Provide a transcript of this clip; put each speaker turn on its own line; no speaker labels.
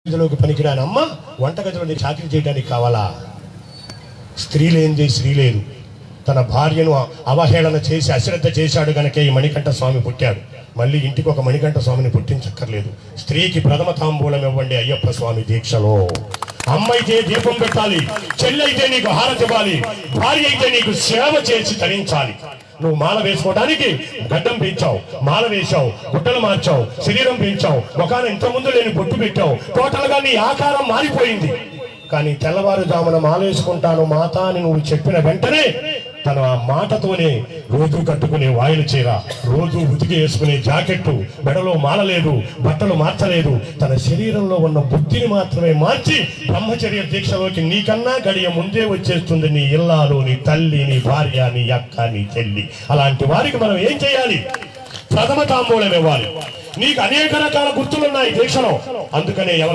గదిలోకి పనికిరాని అమ్మ వంటగదిలో చాకరీ చేయడానికి కావాలా? స్త్రీ లేనిది స్త్రీ లేదు. తన భార్యను అవహేళన చేసి అశ్రద్ధ చేశాడు గనకే ఈ మణికంఠ స్వామి పుట్టాడు. మళ్ళీ ఇంటికి ఒక మణికంఠ స్వామిని పుట్టించక్కర్లేదు. స్త్రీకి ప్రథమ తాంబూలం ఇవ్వండి అయ్యప్ప స్వామి దీక్షలో. అమ్మ అయితే దీపం పెట్టాలి, చెల్లైతే నీకు హారతి ఇవ్వాలి, భార్య అయితే నీకు సేవ చేసి తరించాలి. నువ్వు మాల వేసుకోవడానికి గడ్డం పెంచావు, మాల వేశావు, గుట్టలు మార్చావు, శరీరం పెంచావు, ముఖాన ఇంత ముందు లేని బొట్టు పెట్టావు, టోటల్ గా నీ ఆకారం మారిపోయింది. కానీ తెల్లవారుజామున మాల వేసుకుంటాను మాత అని నువ్వు చెప్పిన వెంటనే తన ఆ మాటతోనే రోజు కట్టుకునే వాయిల చీర, రోజు ఉతికి వేసుకునే జాకెట్టు, మెడలో మాల లేదు, బట్టలు మార్చలేదు, తన శరీరంలో ఉన్న బుద్ధిని మాత్రమే మార్చి బ్రహ్మచర్య దీక్షలోకి నీకన్నా గడియ ముందే వచ్చేస్తుంది నీ ఇల్లాలు, నీ తల్లి, నీ భార్య, నీ అక్క, నీ చెల్లి. అలాంటి వారికి మనం ఏం చేయాలి? ప్రథమ తాంబూలం ఇవ్వాలి. నీకు అనేక రకాల గుర్తులున్నాయి దీక్షలో. అందుకనే